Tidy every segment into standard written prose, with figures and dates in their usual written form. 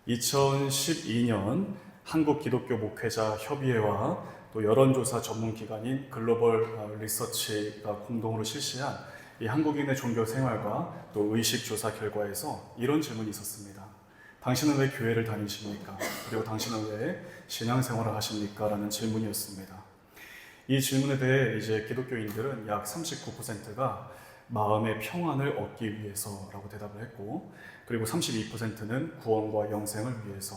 2012년 한국기독교목회자협의회와 또 여론조사 전문기관인 글로벌 리서치가 공동으로 실시한 이 한국인의 종교 생활과 또 의식조사 결과에서 이런 질문이 있었습니다. 당신은 왜 교회를 다니십니까? 그리고 당신은 왜 신앙생활을 하십니까? 라는 질문이었습니다. 이 질문에 대해 이제 기독교인들은 약 39%가 마음의 평안을 얻기 위해서라고 대답을 했고, 그리고 32%는 구원과 영생을 위해서,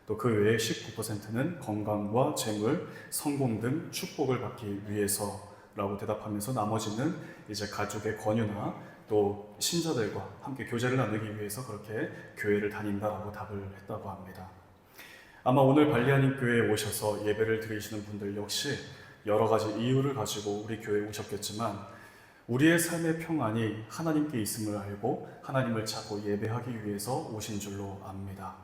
또 그 외에 19%는 건강과 재물, 성공 등 축복을 받기 위해서라고 대답하면서 나머지는 이제 가족의 권유나 또 신자들과 함께 교제를 나누기 위해서 그렇게 교회를 다닌다라고 답을 했다고 합니다. 아마 오늘 발리하님 교회에 오셔서 예배를 드리시는 분들 역시 여러 가지 이유를 가지고 우리 교회에 오셨겠지만, 우리의 삶의 평안이 하나님께 있음을 알고 하나님을 찾고 예배하기 위해서 오신 줄로 압니다.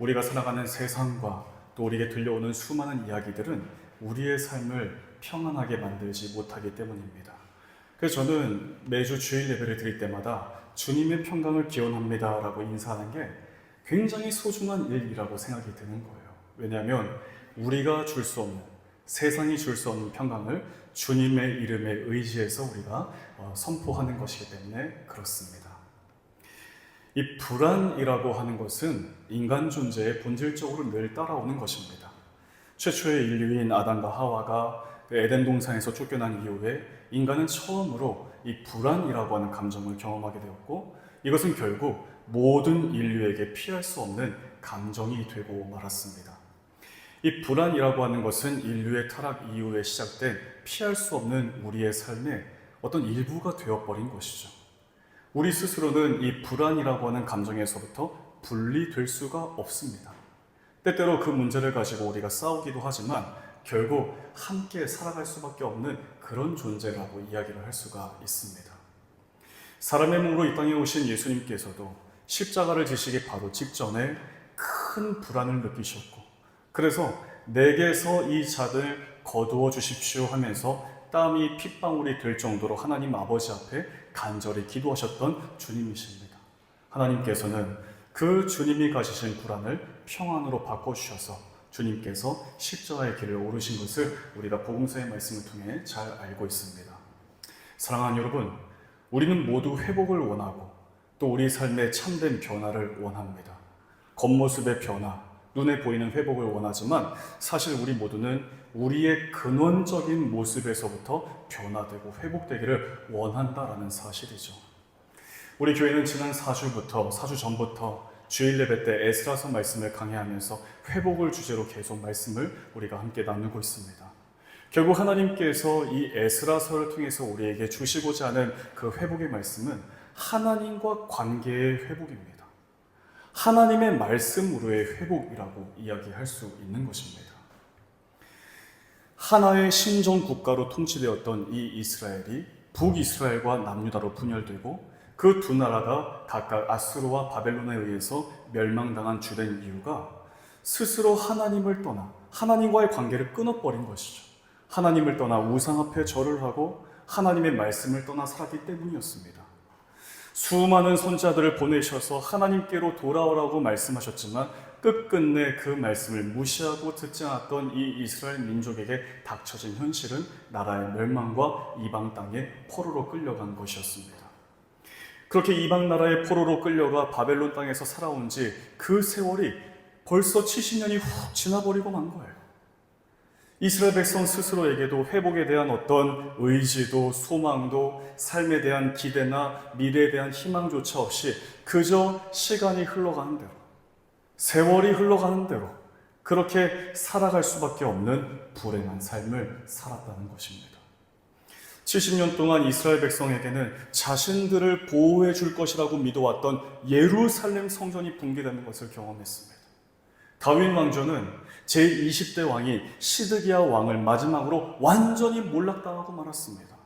우리가 살아가는 세상과 또 우리에게 들려오는 수많은 이야기들은 우리의 삶을 평안하게 만들지 못하기 때문입니다. 그래서 저는 매주 주일 예배를 드릴 때마다 주님의 평강을 기원합니다 라고 인사하는 게 굉장히 소중한 일이라고 생각이 드는 거예요. 왜냐하면 우리가 줄 수 없는, 세상이 줄 수 없는 평강을 주님의 이름에 의지해서 우리가 선포하는 것이기 때문에 그렇습니다. 이 불안이라고 하는 것은 인간 존재의 본질적으로 늘 따라오는 것입니다. 최초의 인류인 아담과 하와가 에덴 동산에서 쫓겨난 이후에 인간은 처음으로 이 불안이라고 하는 감정을 경험하게 되었고, 이것은 결국 모든 인류에게 피할 수 없는 감정이 되고 말았습니다. 이 불안이라고 하는 것은 인류의 타락 이후에 시작된 피할 수 없는 우리의 삶의 어떤 일부가 되어버린 것이죠. 우리 스스로는 이 불안이라고 하는 감정에서부터 분리될 수가 없습니다. 때때로 그 문제를 가지고 우리가 싸우기도 하지만 결국 함께 살아갈 수밖에 없는 그런 존재라고 이야기를 할 수가 있습니다. 사람의 몸으로 이 땅에 오신 예수님께서도 십자가를 지시기 바로 직전에 큰 불안을 느끼셨고, 그래서 내게서 이 잔을 거두어 주십시오 하면서 땀이 핏방울이 될 정도로 하나님 아버지 앞에 간절히 기도하셨던 주님이십니다. 하나님께서는 그 주님이 가지신 불안을 평안으로 바꿔주셔서 주님께서 십자가의 길을 오르신 것을 우리가 복음서의 말씀을 통해 잘 알고 있습니다. 사랑하는 여러분, 우리는 모두 회복을 원하고 또 우리 삶의 참된 변화를 원합니다. 겉모습의 변화, 눈에 보이는 회복을 원하지만 사실 우리 모두는 우리의 근원적인 모습에서부터 변화되고 회복되기를 원한다라는 사실이죠. 우리 교회는 지난 4주 전부터 주일 예배 때 에스라서 말씀을 강해하면서 회복을 주제로 계속 말씀을 우리가 함께 나누고 있습니다. 결국 하나님께서 이 에스라서를 통해서 우리에게 주시고자 하는 그 회복의 말씀은 하나님과 관계의 회복입니다. 하나님의 말씀으로의 회복이라고 이야기할 수 있는 것입니다. 하나의 신정 국가로 통치되었던 이 이스라엘이 북이스라엘과 남유다로 분열되고 그 두 나라가 각각 아수르와 바벨론에 의해서 멸망당한 주된 이유가 스스로 하나님을 떠나 하나님과의 관계를 끊어버린 것이죠. 하나님을 떠나 우상 앞에 절을 하고 하나님의 말씀을 떠나 살았기 때문이었습니다. 수많은 선지자들을 보내셔서 하나님께로 돌아오라고 말씀하셨지만 끝끝내 그 말씀을 무시하고 듣지 않았던 이 이스라엘 민족에게 닥쳐진 현실은 나라의 멸망과 이방 땅의 포로로 끌려간 것이었습니다. 그렇게 이방 나라의 포로로 끌려가 바벨론 땅에서 살아온 지 그 세월이 벌써 70년이 훅 지나버리고 만 거예요. 이스라엘 백성 스스로에게도 회복에 대한 어떤 의지도 소망도 삶에 대한 기대나 미래에 대한 희망조차 없이 그저 시간이 흘러가는 대로, 세월이 흘러가는 대로 그렇게 살아갈 수밖에 없는 불행한 삶을 살았다는 것입니다. 70년 동안 이스라엘 백성에게는 자신들을 보호해 줄 것이라고 믿어왔던 예루살렘 성전이 붕괴되는 것을 경험했습니다. 다윗 왕조는 제20대 왕이 시드기야 왕을 마지막으로 완전히 몰락당하고 말았습니다.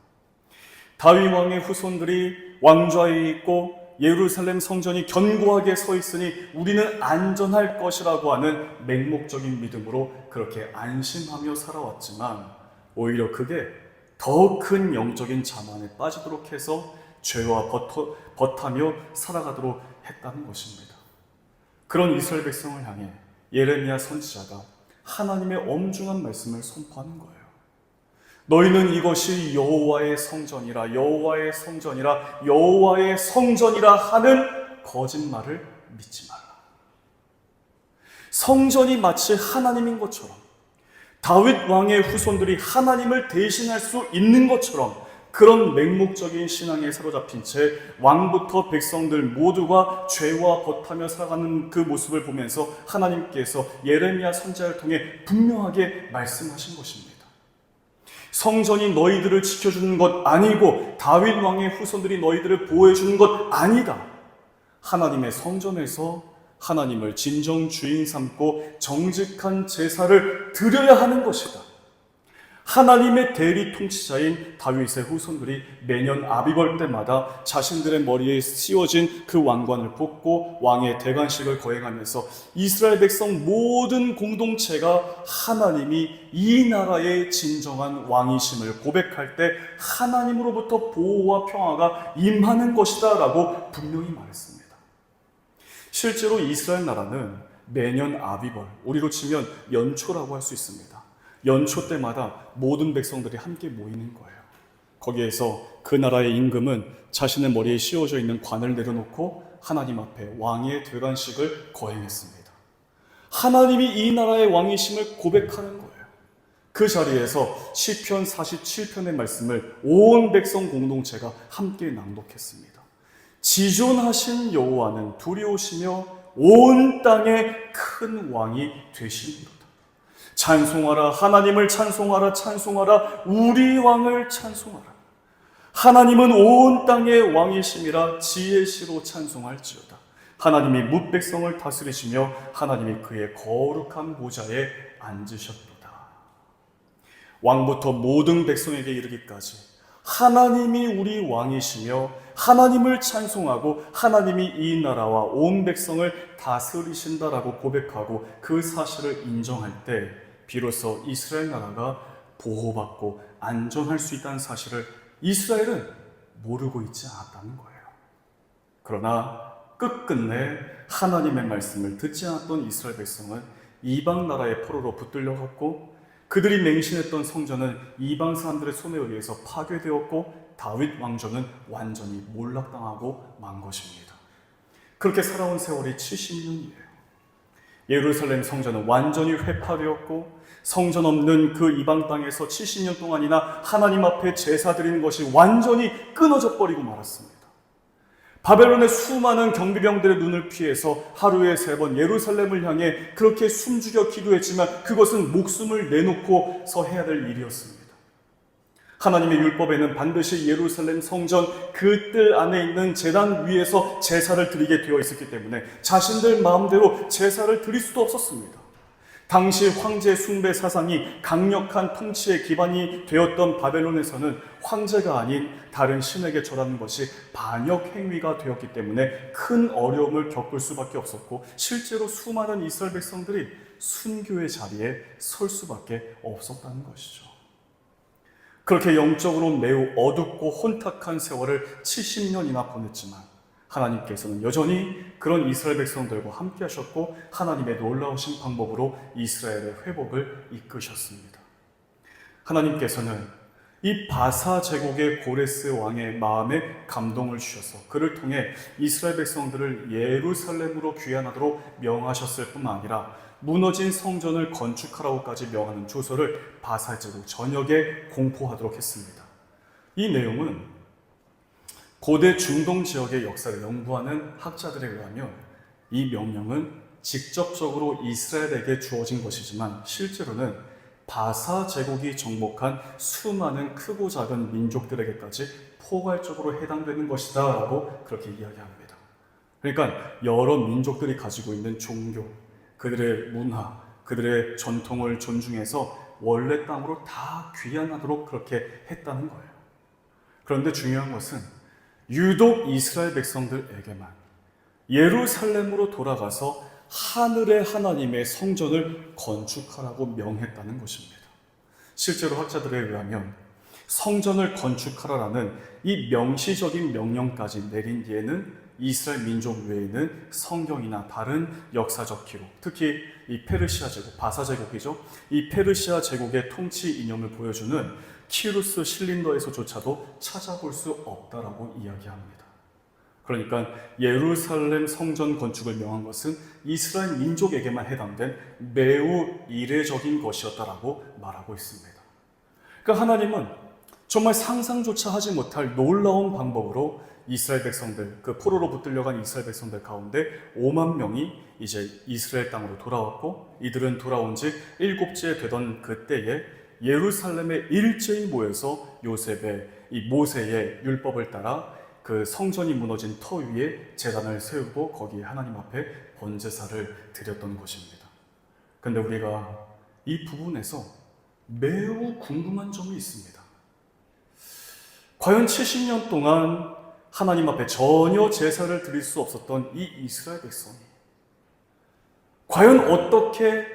다윗 왕의 후손들이 왕좌에 있고 예루살렘 성전이 견고하게 서 있으니 우리는 안전할 것이라고 하는 맹목적인 믿음으로 그렇게 안심하며 살아왔지만 오히려 그게 더 큰 영적인 자만에 빠지도록 해서 죄와 버타며 살아가도록 했다는 것입니다. 그런 이스라엘 백성을 향해 예레미야 선지자가 하나님의 엄중한 말씀을 선포하는 거예요. 너희는 이것이 여호와의 성전이라, 여호와의 성전이라, 여호와의 성전이라 하는 거짓말을 믿지 말라. 성전이 마치 하나님인 것처럼, 다윗 왕의 후손들이 하나님을 대신할 수 있는 것처럼, 그런 맹목적인 신앙에 사로잡힌 채 왕부터 백성들 모두가 죄와 벗하며 살아가는 그 모습을 보면서 하나님께서 예레미야 선지자를 통해 분명하게 말씀하신 것입니다. 성전이 너희들을 지켜주는 것 아니고 다윗 왕의 후손들이 너희들을 보호해주는 것 아니다. 하나님의 성전에서 하나님을 진정 주인 삼고 정직한 제사를 드려야 하는 것이다. 하나님의 대리 통치자인 다윗의 후손들이 매년 아비벌 때마다 자신들의 머리에 씌워진 그 왕관을 벗고 왕의 대관식을 거행하면서 이스라엘 백성 모든 공동체가 하나님이 이 나라의 진정한 왕이심을 고백할 때 하나님으로부터 보호와 평화가 임하는 것이다 라고 분명히 말했습니다. 실제로 이스라엘 나라는 매년 아비벌, 우리로 치면 연초라고 할 수 있습니다. 연초 때마다 모든 백성들이 함께 모이는 거예요. 거기에서 그 나라의 임금은 자신의 머리에 씌워져 있는 관을 내려놓고 하나님 앞에 왕의 대관식을 거행했습니다. 하나님이 이 나라의 왕이심을 고백하는 거예요. 그 자리에서 시편 47편의 말씀을 온 백성 공동체가 함께 낭독했습니다. 지존하신 여호와는 두려우시며 온 땅에 큰 왕이 되시리로다. 찬송하라, 하나님을 찬송하라, 찬송하라, 우리 왕을 찬송하라. 하나님은 온 땅의 왕이심이라 지혜시로 찬송할지어다. 하나님이 뭇백성을 다스리시며 하나님이 그의 거룩한 보좌에 앉으셨도다. 왕부터 모든 백성에게 이르기까지 하나님이 우리 왕이시며 하나님을 찬송하고 하나님이 이 나라와 온 백성을 다스리신다라고 고백하고 그 사실을 인정할 때 비로소 이스라엘 나라가 보호받고 안전할 수 있다는 사실을 이스라엘은 모르고 있지 않았다는 거예요. 그러나 끝끝내 하나님의 말씀을 듣지 않았던 이스라엘 백성은 이방 나라의 포로로 붙들려갔고 그들이 맹신했던 성전은 이방 사람들의 손에 의해서 파괴되었고 다윗 왕조는 완전히 몰락당하고 만 것입니다. 그렇게 살아온 세월이 70년이에요. 예루살렘 성전은 완전히 회파되었고 성전 없는 그 이방 땅에서 70년 동안이나 하나님 앞에 제사 드리는 것이 완전히 끊어져 버리고 말았습니다. 바벨론의 수많은 경비병들의 눈을 피해서 하루에 3번 예루살렘을 향해 그렇게 숨죽여 기도했지만 그것은 목숨을 내놓고서 해야 될 일이었습니다. 하나님의 율법에는 반드시 예루살렘 성전 그 뜰 안에 있는 제단 위에서 제사를 드리게 되어 있었기 때문에 자신들 마음대로 제사를 드릴 수도 없었습니다. 당시 황제 숭배 사상이 강력한 통치의 기반이 되었던 바벨론에서는 황제가 아닌 다른 신에게 절하는 것이 반역 행위가 되었기 때문에 큰 어려움을 겪을 수밖에 없었고 실제로 수많은 이스라엘 백성들이 순교의 자리에 설 수밖에 없었다는 것이죠. 그렇게 영적으로 매우 어둡고 혼탁한 세월을 70년이나 보냈지만 하나님께서는 여전히 그런 이스라엘 백성들과 함께 하셨고 하나님의 놀라우신 방법으로 이스라엘의 회복을 이끄셨습니다. 하나님께서는 이 바사 제국의 고레스 왕의 마음에 감동을 주셔서 그를 통해 이스라엘 백성들을 예루살렘으로 귀환하도록 명하셨을 뿐만 아니라 무너진 성전을 건축하라고까지 명하는 조서를 바사 제국 전역에 공포하도록 했습니다. 이 내용은 고대 중동 지역의 역사를 연구하는 학자들에 의하면 이 명령은 직접적으로 이스라엘에게 주어진 것이지만 실제로는 바사 제국이 정복한 수많은 크고 작은 민족들에게까지 포괄적으로 해당되는 것이다 라고 그렇게 이야기합니다. 그러니까 여러 민족들이 가지고 있는 종교, 그들의 문화, 그들의 전통을 존중해서 원래 땅으로 다 귀환하도록 그렇게 했다는 거예요. 그런데 중요한 것은 유독 이스라엘 백성들에게만 예루살렘으로 돌아가서 하늘의 하나님의 성전을 건축하라고 명했다는 것입니다. 실제로 학자들에 의하면 성전을 건축하라라는 이 명시적인 명령까지 내린 뒤에는 이스라엘 민족 외에는 성경이나 다른 역사적 기록, 특히 이 페르시아 제국, 바사 제국이죠. 이 페르시아 제국의 통치 이념을 보여주는 키루스 실린더에서조차도 찾아볼 수 없다라고 이야기합니다. 그러니까 예루살렘 성전 건축을 명한 것은 이스라엘 민족에게만 해당된 매우 이례적인 것이었다라고 말하고 있습니다. 그러니까 하나님은 정말 상상조차 하지 못할 놀라운 방법으로 이스라엘 백성들, 그 포로로 붙들려간 이스라엘 백성들 가운데 5만 명이 이제 이스라엘 땅으로 돌아왔고, 이들은 돌아온 지 7째 되던 그때에 예루살렘에 일제히 모여서 요셉의 이 모세의 율법을 따라 그 성전이 무너진 터 위에 제단을 세우고 거기에 하나님 앞에 번제사를 드렸던 것입니다. 그런데 우리가 이 부분에서 매우 궁금한 점이 있습니다. 과연 70년 동안 하나님 앞에 전혀 제사를 드릴 수 없었던 이 이스라엘 백성이 과연 어떻게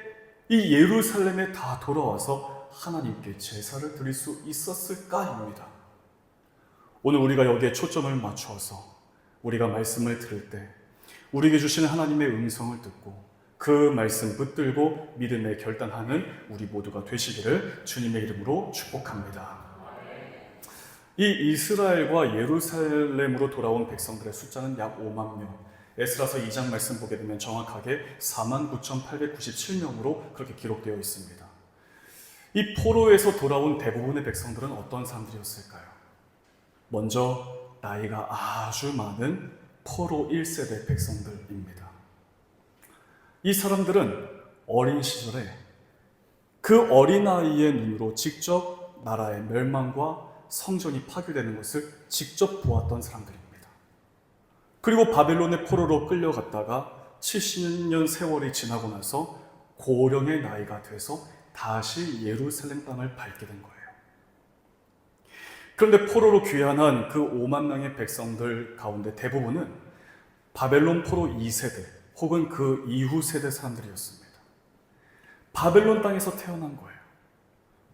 이 예루살렘에 다 돌아와서 하나님께 제사를 드릴 수 있었을까입니다. 오늘 우리가 여기에 초점을 맞추어서 우리가 말씀을 들을 때 우리에게 주시는 하나님의 음성을 듣고 그 말씀 붙들고 믿음에 결단하는 우리 모두가 되시기를 주님의 이름으로 축복합니다. 이 이스라엘과 예루살렘으로 돌아온 백성들의 숫자는 약 5만 명. 에스라서 2장 말씀 보게 되면 정확하게 49,897명으로 그렇게 기록되어 있습니다. 이 포로에서 돌아온 대부분의 백성들은 어떤 사람들이었을까요? 먼저 나이가 아주 많은 포로 1세대 백성들입니다. 이 사람들은 어린 시절에 그 어린아이의 눈으로 직접 나라의 멸망과 성전이 파괴되는 것을 직접 보았던 사람들입니다. 그리고 바벨론의 포로로 끌려갔다가 70년 세월이 지나고 나서 고령의 나이가 돼서 다시 예루살렘 땅을 밟게 된 거예요. 그런데 포로로 귀환한 그 5만 명의 백성들 가운데 대부분은 바벨론 포로 2세대 혹은 그 이후 세대 사람들이었습니다. 바벨론 땅에서 태어난 거예요.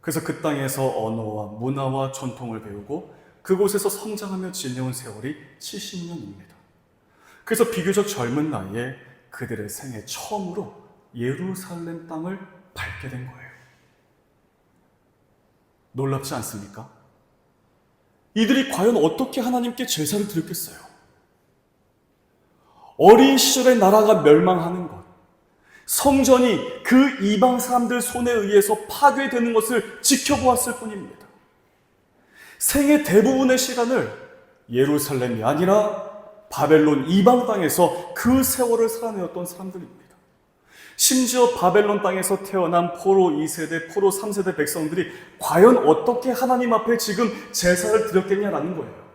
그래서 그 땅에서 언어와 문화와 전통을 배우고 그곳에서 성장하며 지내온 세월이 70년입니다. 그래서 비교적 젊은 나이에 그들의 생애 처음으로 예루살렘 땅을 밟게 된 거예요. 놀랍지 않습니까? 이들이 과연 어떻게 하나님께 제사를 드렸겠어요? 어린 시절에 나라가 멸망하는 것, 성전이 그 이방 사람들 손에 의해서 파괴되는 것을 지켜보았을 뿐입니다. 생애 대부분의 시간을 예루살렘이 아니라 바벨론 이방 땅에서 그 세월을 살아내었던 사람들입니다. 심지어 바벨론 땅에서 태어난 포로 2세대, 포로 3세대 백성들이 과연 어떻게 하나님 앞에 지금 제사를 드렸겠냐라는 거예요.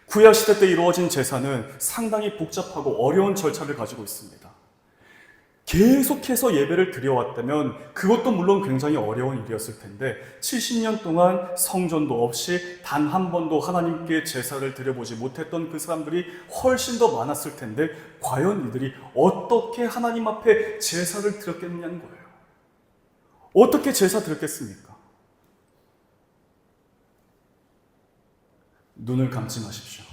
구약시대 때 이루어진 제사는 상당히 복잡하고 어려운 절차를 가지고 있습니다. 계속해서 예배를 드려왔다면 그것도 물론 굉장히 어려운 일이었을 텐데 70년 동안 성전도 없이 단 한 번도 하나님께 제사를 드려보지 못했던 그 사람들이 훨씬 더 많았을 텐데 과연 이들이 어떻게 하나님 앞에 제사를 드렸겠느냐는 거예요. 어떻게 제사 드렸겠습니까? 눈을 감지 마십시오.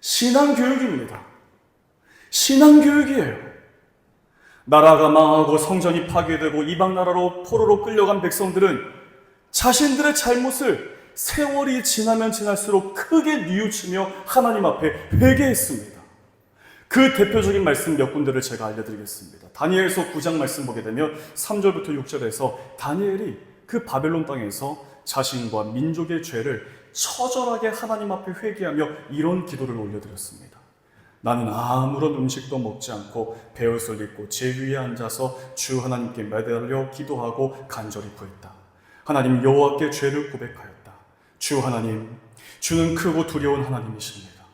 신앙교육입니다. 신앙교육이에요. 나라가 망하고 성전이 파괴되고 이방 나라로 포로로 끌려간 백성들은 자신들의 잘못을 세월이 지나면 지날수록 크게 뉘우치며 하나님 앞에 회개했습니다. 그 대표적인 말씀 몇 군데를 제가 알려드리겠습니다. 다니엘서 9장 말씀 보게 되면 3절부터 6절에서 다니엘이 그 바벨론 땅에서 자신과 민족의 죄를 처절하게 하나님 앞에 회개하며 이런 기도를 올려드렸습니다. 나는 아무런 음식도 먹지 않고 베옷을 입고 제 위에 앉아서 주 하나님께 매달려 기도하고 간절히 구했다. 하나님 여호와께 죄를 고백하였다. 주 하나님, 주는 크고 두려운 하나님이십니다.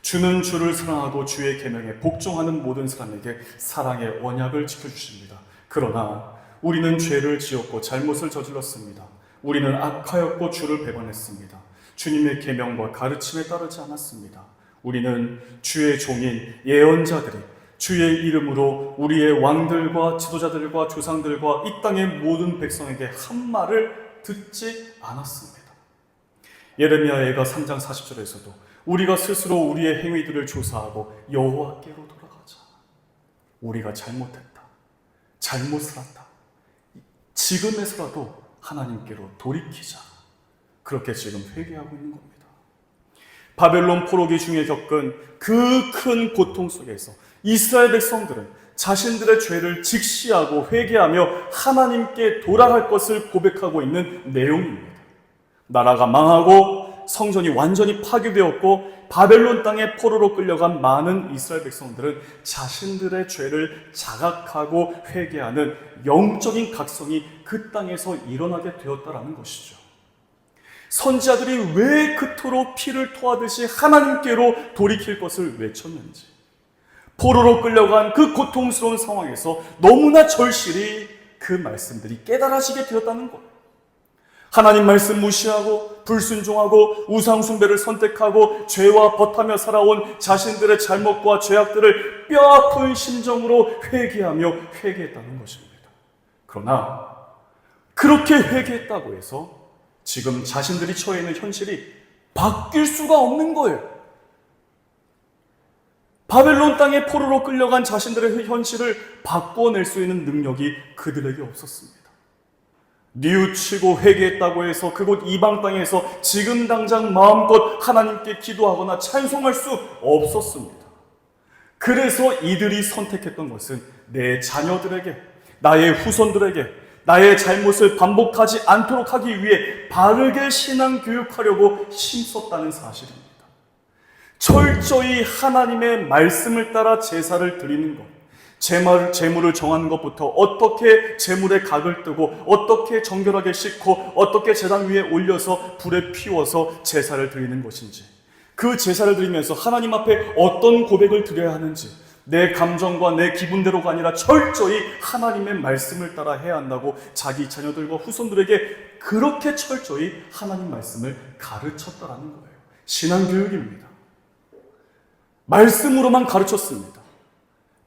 주는 주를 사랑하고 주의 계명에 복종하는 모든 사람에게 사랑의 언약을 지켜주십니다. 그러나 우리는 죄를 지었고 잘못을 저질렀습니다. 우리는 악하였고 주를 배반했습니다. 주님의 계명과 가르침에 따르지 않았습니다. 우리는 주의 종인 예언자들이 주의 이름으로 우리의 왕들과 지도자들과 조상들과 이 땅의 모든 백성에게 한 말을 듣지 않았습니다. 예레미야 예가 3장 40절에서도 우리가 스스로 우리의 행위들을 조사하고 여호와께로 돌아가자. 우리가 잘못했다. 잘못을 한다. 지금에서라도 하나님께로 돌이키자. 그렇게 지금 회개하고 있는 겁니다. 바벨론 포로기 중에 겪은 그 큰 고통 속에서 이스라엘 백성들은 자신들의 죄를 직시하고 회개하며 하나님께 돌아갈 것을 고백하고 있는 내용입니다. 나라가 망하고 성전이 완전히 파괴되었고 바벨론 땅에 포로로 끌려간 많은 이스라엘 백성들은 자신들의 죄를 자각하고 회개하는 영적인 각성이 그 땅에서 일어나게 되었다라는 것이죠. 선지자들이 왜 그토록 피를 토하듯이 하나님께로 돌이킬 것을 외쳤는지, 포로로 끌려간 그 고통스러운 상황에서 너무나 절실히 그 말씀들이 깨달아지게 되었다는 것. 하나님 말씀 무시하고 불순종하고 우상숭배를 선택하고 죄와 벗하며 살아온 자신들의 잘못과 죄악들을 뼈아픈 심정으로 회개했다는 것입니다. 그러나 그렇게 회개했다고 해서 지금 자신들이 처해 있는 현실이 바뀔 수가 없는 거예요. 바벨론 땅에 포로로 끌려간 자신들의 현실을 바꿔낼 수 있는 능력이 그들에게 없었습니다. 뉘우치고 회개했다고 해서 그곳 이방 땅에서 지금 당장 마음껏 하나님께 기도하거나 찬송할 수 없었습니다. 그래서 이들이 선택했던 것은 내 자녀들에게, 나의 후손들에게 나의 잘못을 반복하지 않도록 하기 위해 바르게 신앙 교육하려고 힘썼다는 사실입니다. 철저히 하나님의 말씀을 따라 제사를 드리는 것, 제물을 정하는 것부터 어떻게 제물에 각을 뜨고 어떻게 정결하게 씻고 어떻게 제단 위에 올려서 불에 피워서 제사를 드리는 것인지, 그 제사를 드리면서 하나님 앞에 어떤 고백을 드려야 하는지, 내 감정과 내 기분대로가 아니라 철저히 하나님의 말씀을 따라 해야 한다고 자기 자녀들과 후손들에게 그렇게 철저히 하나님 말씀을 가르쳤다라는 거예요. 신앙교육입니다. 말씀으로만 가르쳤습니다.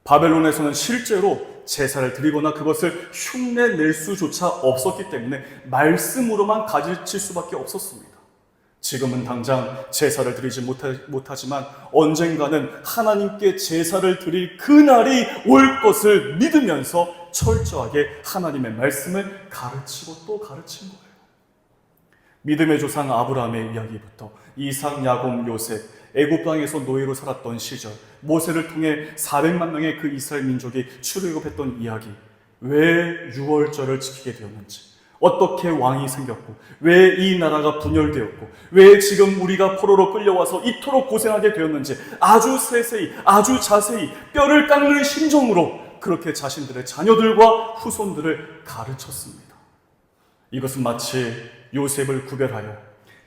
바벨론에서는 실제로 제사를 드리거나 그것을 흉내낼 수조차 없었기 때문에 말씀으로만 가르칠 수밖에 없었습니다. 지금은 당장 제사를 드리지 못하지만 언젠가는 하나님께 제사를 드릴 그날이 올 것을 믿으면서 철저하게 하나님의 말씀을 가르치고 또 가르친 거예요. 믿음의 조상 아브라함의 이야기부터 이삭, 야곱, 요셉, 애굽 땅에서 노예로 살았던 시절, 모세를 통해 400만 명의 그 이스라엘 민족이 출애굽했던 이야기, 왜 유월절을 지키게 되었는지, 어떻게 왕이 생겼고, 왜 이 나라가 분열되었고, 왜 지금 우리가 포로로 끌려와서 이토록 고생하게 되었는지 아주 세세히, 아주 자세히 뼈를 깎는 심정으로 그렇게 자신들의 자녀들과 후손들을 가르쳤습니다. 이것은 마치 요셉을 구별하여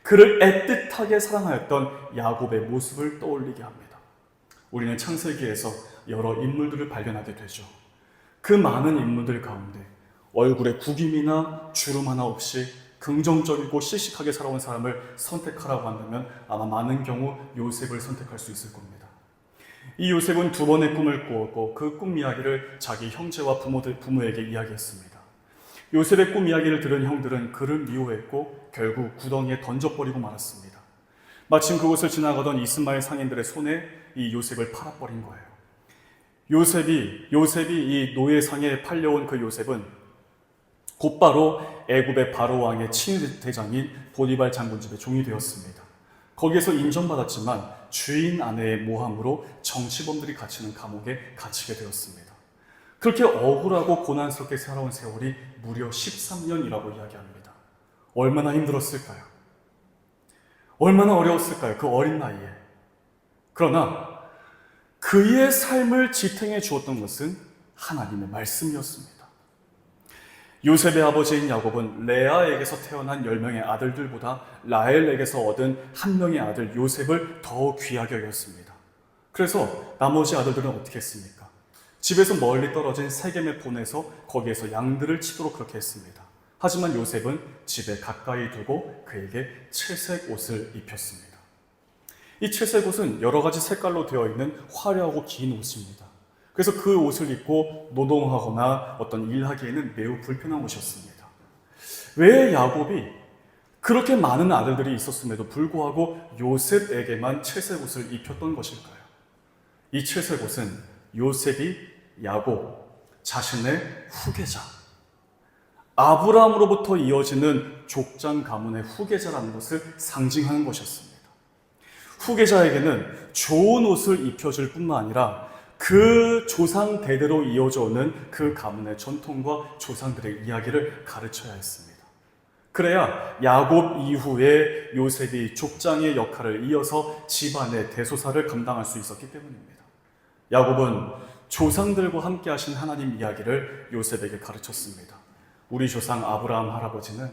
그를 애틋하게 사랑하였던 야곱의 모습을 떠올리게 합니다. 우리는 창세기에서 여러 인물들을 발견하게 되죠. 그 많은 인물들 가운데 얼굴에 구김이나 주름 하나 없이 긍정적이고 씩씩하게 살아온 사람을 선택하라고 한다면 아마 많은 경우 요셉을 선택할 수 있을 겁니다. 이 요셉은 2번의 꿈을 꾸었고 그 꿈 이야기를 자기 형제와 부모에게 이야기했습니다. 요셉의 꿈 이야기를 들은 형들은 그를 미워했고 결국 구덩이에 던져버리고 말았습니다. 마침 그곳을 지나가던 이스마엘 상인들의 손에 이 요셉을 팔아버린 거예요. 요셉이 이 노예상에 팔려온 그 요셉은 곧바로 애굽의 바로 왕의 친위대장인 보디발 장군 집의 종이 되었습니다. 거기에서 인정받았지만 주인 아내의 모함으로 정치범들이 갇히는 감옥에 갇히게 되었습니다. 그렇게 억울하고 고난스럽게 살아온 세월이 무려 13년이라고 이야기합니다. 얼마나 힘들었을까요? 얼마나 어려웠을까요? 그 어린 나이에. 그러나 그의 삶을 지탱해 주었던 것은 하나님의 말씀이었습니다. 요셉의 아버지인 야곱은 레아에게서 태어난 10명의 아들들보다 라헬에게서 얻은 한 명의 아들 요셉을 더 귀하게 여겼습니다. 그래서 나머지 아들들은 어떻게 했습니까? 집에서 멀리 떨어진 세겜에 보내서 거기에서 양들을 치도록 그렇게 했습니다. 하지만 요셉은 집에 가까이 두고 그에게 채색 옷을 입혔습니다. 이 채색 옷은 여러 가지 색깔로 되어 있는 화려하고 긴 옷입니다. 그래서 그 옷을 입고 노동하거나 어떤 일하기에는 매우 불편한 옷이었습니다. 왜 야곱이 그렇게 많은 아들들이 있었음에도 불구하고 요셉에게만 채색옷을 입혔던 것일까요? 이 채색옷은 요셉이 야곱, 자신의 후계자, 아브라함으로부터 이어지는 족장 가문의 후계자라는 것을 상징하는 것이었습니다. 후계자에게는 좋은 옷을 입혀줄 뿐만 아니라 그 조상 대대로 이어져 오는 그 가문의 전통과 조상들의 이야기를 가르쳐야 했습니다. 그래야 야곱 이후에 요셉이 족장의 역할을 이어서 집안의 대소사를 감당할 수 있었기 때문입니다. 야곱은 조상들과 함께 하신 하나님 이야기를 요셉에게 가르쳤습니다. 우리 조상 아브라함 할아버지는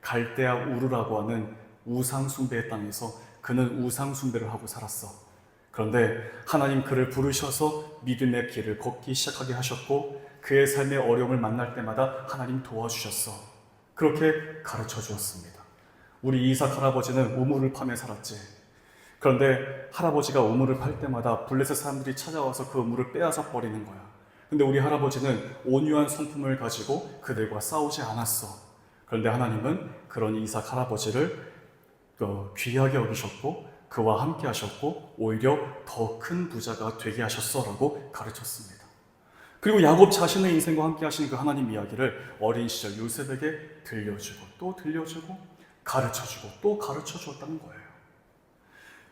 갈대아 우르라고 하는 우상 숭배의 땅에서 그는 우상 숭배를 하고 살았어. 그런데 하나님 그를 부르셔서 믿음의 길을 걷기 시작하게 하셨고 그의 삶의 어려움을 만날 때마다 하나님 도와주셨어. 그렇게 가르쳐 주었습니다. 우리 이삭 할아버지는 우물을 파며 살았지. 그런데 할아버지가 우물을 팔 때마다 블레셋 사람들이 찾아와서 그 우물을 빼앗아 버리는 거야. 근데 우리 할아버지는 온유한 성품을 가지고 그들과 싸우지 않았어. 그런데 하나님은 그런 이삭 할아버지를 귀하게 여기셨고 그와 함께 하셨고 오히려 더 큰 부자가 되게 하셨어라고 가르쳤습니다. 그리고 야곱 자신의 인생과 함께 하신 그 하나님 이야기를 어린 시절 요셉에게 들려주고 또 들려주고 가르쳐주고 또 가르쳐 주었다는 거예요.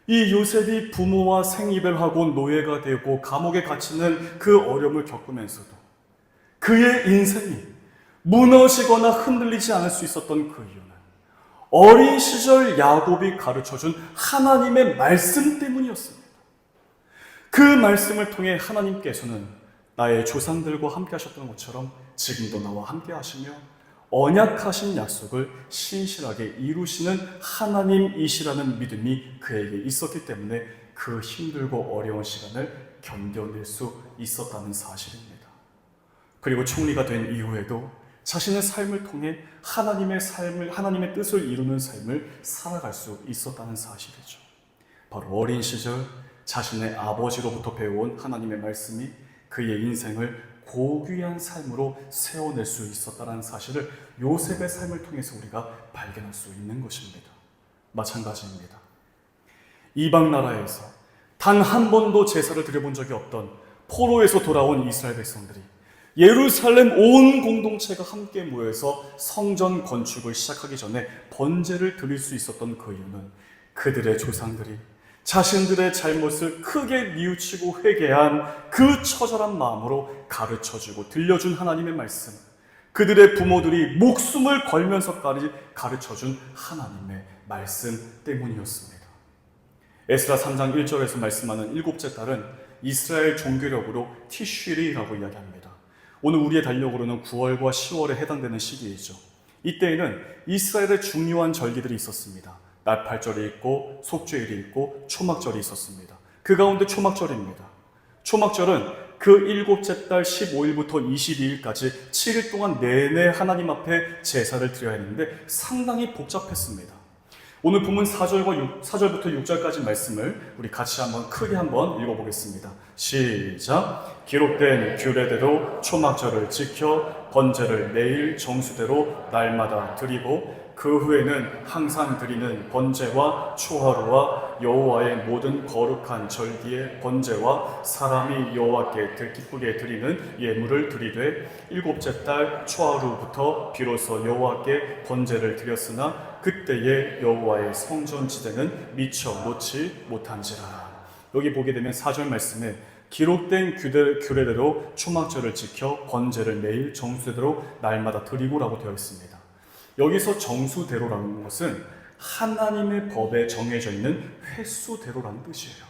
이 요셉이 부모와 생이별하고 노예가 되고 감옥에 갇히는 그 어려움을 겪으면서도 그의 인생이 무너지거나 흔들리지 않을 수 있었던 그 이유는 어린 시절 야곱이 가르쳐준 하나님의 말씀 때문이었습니다. 그 말씀을 통해 하나님께서는 나의 조상들과 함께 하셨던 것처럼 지금도 나와 함께 하시며 언약하신 약속을 신실하게 이루시는 하나님이시라는 믿음이 그에게 있었기 때문에 그 힘들고 어려운 시간을 견뎌낼 수 있었다는 사실입니다. 그리고 총리가 된 이후에도 자신의 삶을 통해 하나님의 뜻을 이루는 삶을 살아갈 수 있었다는 사실이죠. 바로 어린 시절 자신의 아버지로부터 배워온 하나님의 말씀이 그의 인생을 고귀한 삶으로 세워낼 수 있었다는 사실을 요셉의 삶을 통해서 우리가 발견할 수 있는 것입니다. 마찬가지입니다. 이방 나라에서 단 한 번도 제사를 드려본 적이 없던 포로에서 돌아온 이스라엘 백성들이 예루살렘 온 공동체가 함께 모여서 성전 건축을 시작하기 전에 번제를 드릴 수 있었던 그 이유는 그들의 조상들이 자신들의 잘못을 크게 뉘우치고 회개한 그 처절한 마음으로 가르쳐주고 들려준 하나님의 말씀, 그들의 부모들이 목숨을 걸면서까지 가르쳐준 하나님의 말씀 때문이었습니다. 에스라 3장 1절에서 말씀하는 일곱째 달은 이스라엘 종교력으로 티쉬리라고 이야기합니다. 오늘 우리의 달력으로는 9월과 10월에 해당되는 시기이죠. 이때에는 이스라엘의 중요한 절기들이 있었습니다. 나팔절이 있고 속죄일이 있고 초막절이 있었습니다. 그 가운데 초막절입니다. 초막절은 그 일곱째 달 15일부터 22일까지 7일 동안 내내 하나님 앞에 제사를 드려야 했는데 상당히 복잡했습니다. 오늘 본문 4절부터 6절까지 말씀을 우리 같이 크게 한번 읽어보겠습니다. 시작! 기록된 규례대로 초막절을 지켜 번제를 매일 정수대로 날마다 드리고 그 후에는 항상 드리는 번제와 초하루와 여호와의 모든 거룩한 절기의 번제와 사람이 여호와께 기쁘게 드리는 예물을 드리되 일곱째 달 초하루부터 비로소 여호와께 번제를 드렸으나 그때의 여호와의 성전지대는 미처 놓지 못한지라. 여기 보게 되면 4절 말씀에 기록된 규례대로 초막절을 지켜 번제를 매일 정수대로 날마다 드리고라고 되어 있습니다. 여기서 정수대로라는 것은 하나님의 법에 정해져 있는 횟수대로라는 뜻이에요.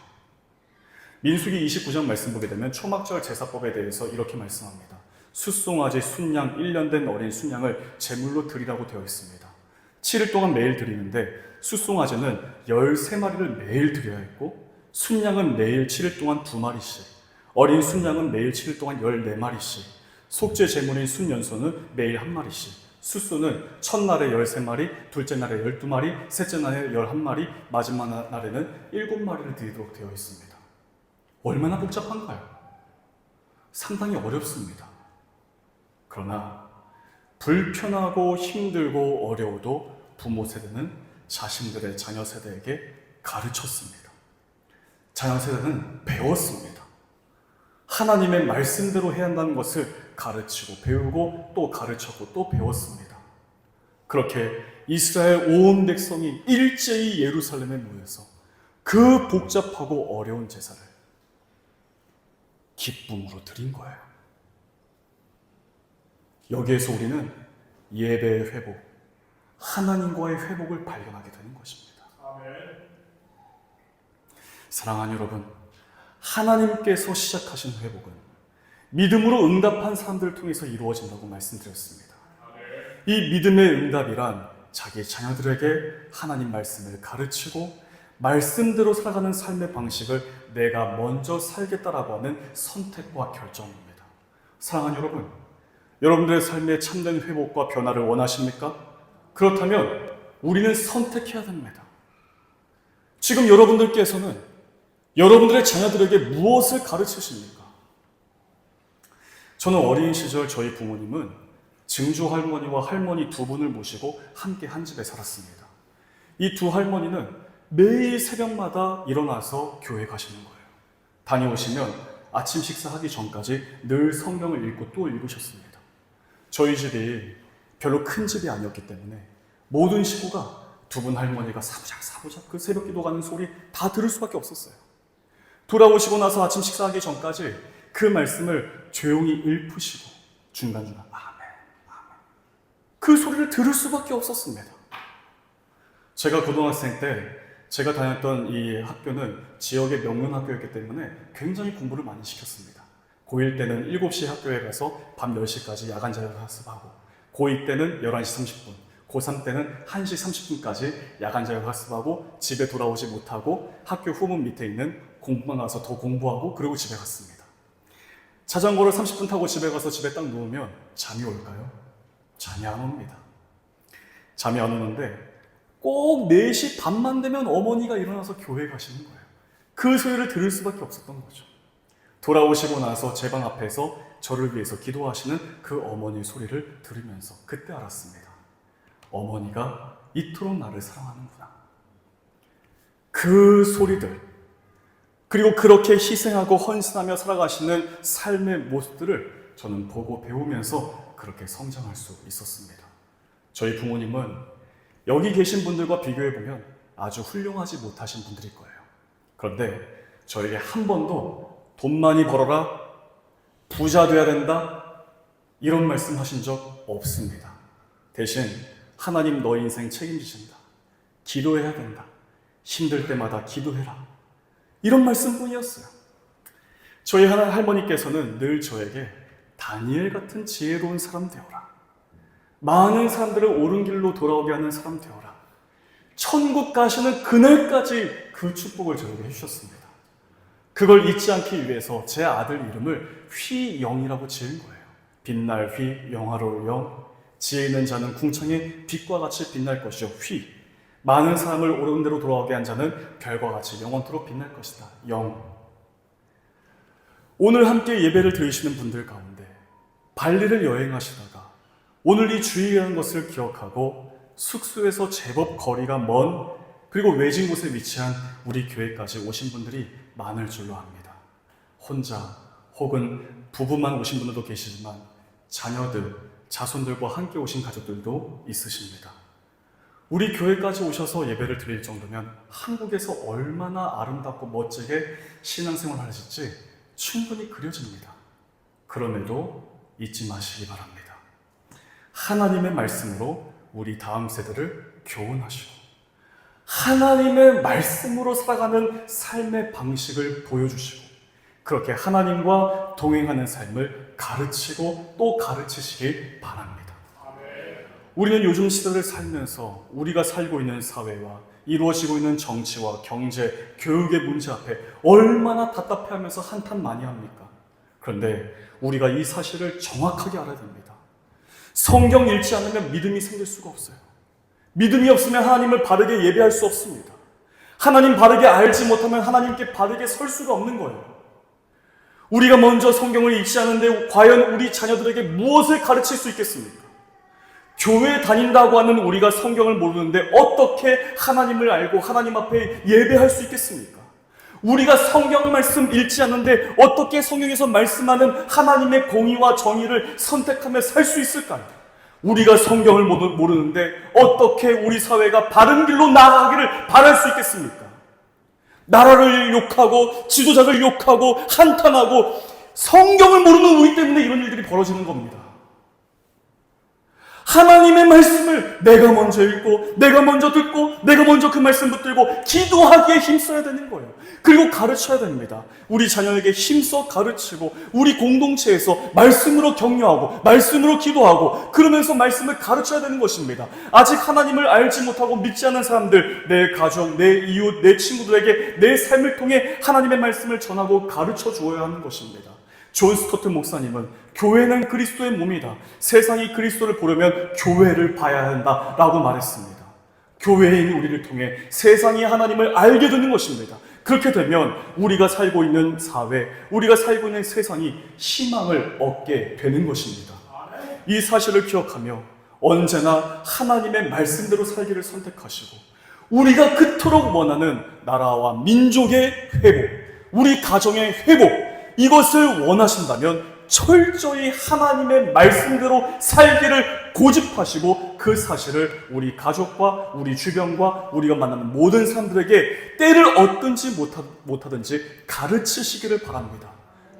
민수기 29장 말씀 보게 되면 초막절 제사법에 대해서 이렇게 말씀합니다. 숫송아지 순양 1년 된 어린 순양을 제물로 드리라고 되어 있습니다. 7일 동안 매일 드리는데 숫송아지는 13마리를 매일 드려야 했고 순양은 매일 7일 동안 2마리씩, 어린 순양은 매일 7일 동안 14마리씩, 속죄 제물인 순연소는 매일 1마리씩, 숫소는 첫날에 13마리, 둘째 날에 12마리, 셋째 날에 11마리, 마지막 날에는 7마리를 드리도록 되어 있습니다. 얼마나 복잡한가요? 상당히 어렵습니다. 그러나 불편하고 힘들고 어려워도 부모 세대는 자신들의 자녀 세대에게 가르쳤습니다. 자녀 세대는 배웠습니다. 하나님의 말씀대로 해야 한다는 것을 가르치고 배우고 또 가르쳤고 또 배웠습니다. 그렇게 이스라엘 온 백성이 일제히 예루살렘에 모여서 그 복잡하고 어려운 제사를 기쁨으로 드린 거예요. 여기에서 우리는 예배의 회복, 하나님과의 회복을 발견하게 되는 것입니다. 사랑하는 여러분, 하나님께서 시작하신 회복은 믿음으로 응답한 사람들을 통해서 이루어진다고 말씀드렸습니다. 이 믿음의 응답이란 자기 자녀들에게 하나님 말씀을 가르치고 말씀대로 살아가는 삶의 방식을 내가 먼저 살겠다라고 하는 선택과 결정입니다. 사랑하는 여러분, 여러분들의 삶의 참된 회복과 변화를 원하십니까? 그렇다면 우리는 선택해야 됩니다. 지금 여러분들께서는 여러분들의 자녀들에게 무엇을 가르치십니까? 저는 어린 시절 저희 부모님은 증조 할머니와 할머니 두 분을 모시고 함께 한 집에 살았습니다. 이 두 할머니는 매일 새벽마다 일어나서 교회 가시는 거예요. 다녀오시면 아침 식사하기 전까지 늘 성경을 읽고 또 읽으셨습니다. 저희 집이 별로 큰 집이 아니었기 때문에 모든 식구가 두 분 할머니가 사부작 그 새벽 기도 가는 소리 다 들을 수밖에 없었어요. 돌아오시고 나서 아침 식사하기 전까지 그 말씀을 조용히 읊으시고 중간중간 아멘, 아멘. 그 소리를 들을 수밖에 없었습니다. 제가 고등학생 때 제가 다녔던 이 학교는 지역의 명문 학교였기 때문에 굉장히 공부를 많이 시켰습니다. 고1 때는 7시 학교에 가서 밤 10시까지 야간 자율 학습하고, 고2 때는 11시 30분, 고3 때는 1시 30분까지 야간 자율 학습하고 집에 돌아오지 못하고 학교 후문 밑에 있는 공부방 가서 더 공부하고 그리고 집에 갔습니다. 자전거를 30분 타고 집에 가서 집에 딱 누우면 잠이 올까요? 잠이 안 옵니다. 잠이 안 오는데 꼭 4시 반만 되면 어머니가 일어나서 교회 가시는 거예요. 그 소리를 들을 수밖에 없었던 거죠. 돌아오시고 나서 제 방 앞에서 저를 위해서 기도하시는 그 어머니의 소리를 들으면서 그때 알았습니다. 어머니가 이토록 나를 사랑하는구나. 그 소리들, 그리고 그렇게 희생하고 헌신하며 살아가시는 삶의 모습들을 저는 보고 배우면서 그렇게 성장할 수 있었습니다. 저희 부모님은 여기 계신 분들과 비교해보면 아주 훌륭하지 못하신 분들일 거예요. 그런데 저에게 한 번도 돈 많이 벌어라, 부자 돼야 된다, 이런 말씀 하신 적 없습니다. 대신 하나님 너 인생 책임지신다, 기도해야 된다, 힘들 때마다 기도해라, 이런 말씀뿐이었어요. 저희 할머니께서는 늘 저에게 다니엘 같은 지혜로운 사람 되어라, 많은 사람들을 옳은 길로 돌아오게 하는 사람 되어라, 천국 가시는 그날까지 그 축복을 저에게 해주셨습니다. 그걸 잊지 않기 위해서 제 아들 이름을 휘영이라고 지은 거예요. 빛날 휘, 영화로울 영, 지혜 있는 자는 궁창의 빛과 같이 빛날 것이요 휘, 많은 사람을 옳은 대로 돌아오게 한 자는 별과 같이 영원토록 빛날 것이다. 영. 오늘 함께 예배를 드리시는 분들 가운데 발리를 여행하시다가 오늘 이 주일이라는 것을 기억하고 숙소에서 제법 거리가 먼 그리고 외진 곳에 위치한 우리 교회까지 오신 분들이 많을 줄로 압니다. 혼자 혹은 부부만 오신 분들도 계시지만 자녀들, 자손들과 함께 오신 가족들도 있으십니다. 우리 교회까지 오셔서 예배를 드릴 정도면 한국에서 얼마나 아름답고 멋지게 신앙생활을 하실지 충분히 그려집니다. 그럼에도 잊지 마시기 바랍니다. 하나님의 말씀으로 우리 다음 세대를 교훈하시고 하나님의 말씀으로 살아가는 삶의 방식을 보여주시고 그렇게 하나님과 동행하는 삶을 가르치고 또 가르치시길 바랍니다. 우리는 요즘 시대를 살면서 우리가 살고 있는 사회와 이루어지고 있는 정치와 경제, 교육의 문제 앞에 얼마나 답답해하면서 한탄 많이 합니까? 그런데 우리가 이 사실을 정확하게 알아야 됩니다. 성경 읽지 않으면 믿음이 생길 수가 없어요. 믿음이 없으면 하나님을 바르게 예배할 수 없습니다. 하나님 바르게 알지 못하면 하나님께 바르게 설 수가 없는 거예요. 우리가 먼저 성경을 읽지 않는데 과연 우리 자녀들에게 무엇을 가르칠 수 있겠습니까? 교회 다닌다고 하는 우리가 성경을 모르는데 어떻게 하나님을 알고 하나님 앞에 예배할 수 있겠습니까? 우리가 성경 말씀 읽지 않는데 어떻게 성경에서 말씀하는 하나님의 공의와 정의를 선택하며 살 수 있을까요? 우리가 성경을 모르는데 어떻게 우리 사회가 바른 길로 나아가기를 바랄 수 있겠습니까? 나라를 욕하고 지도자를 욕하고 한탄하고 성경을 모르는 우리 때문에 이런 일들이 벌어지는 겁니다. 하나님의 말씀을 내가 먼저 읽고 내가 먼저 듣고 내가 먼저 그 말씀 붙들고 기도하기에 힘써야 되는 거예요. 그리고 가르쳐야 됩니다. 우리 자녀에게 힘써 가르치고 우리 공동체에서 말씀으로 격려하고 말씀으로 기도하고 그러면서 말씀을 가르쳐야 되는 것입니다. 아직 하나님을 알지 못하고 믿지 않는 사람들, 내 가족, 내 이웃, 내 친구들에게 내 삶을 통해 하나님의 말씀을 전하고 가르쳐 주어야 하는 것입니다. 존 스토트 목사님은 교회는 그리스도의 몸이다. 세상이 그리스도를 보려면 교회를 봐야 한다라고 말했습니다. 교회인 우리를 통해 세상이 하나님을 알게 되는 것입니다. 그렇게 되면 우리가 살고 있는 사회, 우리가 살고 있는 세상이 희망을 얻게 되는 것입니다. 이 사실을 기억하며 언제나 하나님의 말씀대로 살기를 선택하시고 우리가 그토록 원하는 나라와 민족의 회복, 우리 가정의 회복, 이것을 원하신다면 철저히 하나님의 말씀대로 살기를 고집하시고 그 사실을 우리 가족과 우리 주변과 우리가 만나는 모든 사람들에게 때를 얻든지 못하든지 가르치시기를 바랍니다.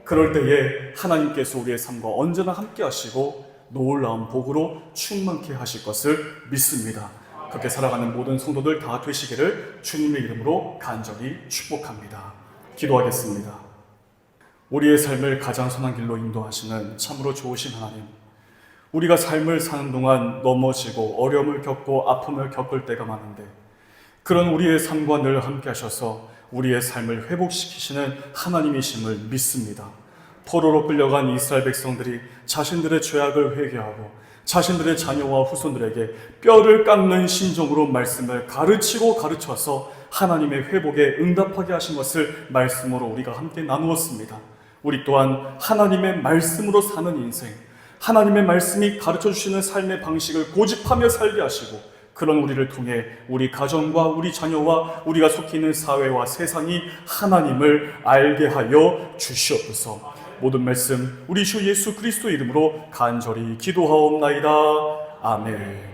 그럴 때에 하나님께서 우리의 삶과 언제나 함께 하시고 놀라운 복으로 충만케 하실 것을 믿습니다. 그렇게 살아가는 모든 성도들 다 되시기를 주님의 이름으로 간절히 축복합니다. 기도하겠습니다. 우리의 삶을 가장 선한 길로 인도하시는 참으로 좋으신 하나님, 우리가 삶을 사는 동안 넘어지고 어려움을 겪고 아픔을 겪을 때가 많은데 그런 우리의 삶과 늘 함께 하셔서 우리의 삶을 회복시키시는 하나님이심을 믿습니다. 포로로 끌려간 이스라엘 백성들이 자신들의 죄악을 회개하고 자신들의 자녀와 후손들에게 뼈를 깎는 심정으로 말씀을 가르치고 가르쳐서 하나님의 회복에 응답하게 하신 것을 말씀으로 우리가 함께 나누었습니다. 우리 또한 하나님의 말씀으로 사는 인생, 하나님의 말씀이 가르쳐주시는 삶의 방식을 고집하며 살게 하시고 그런 우리를 통해 우리 가정과 우리 자녀와 우리가 속해 있는 사회와 세상이 하나님을 알게 하여 주시옵소서. 모든 말씀 우리 주 예수 그리스도 이름으로 간절히 기도하옵나이다. 아멘.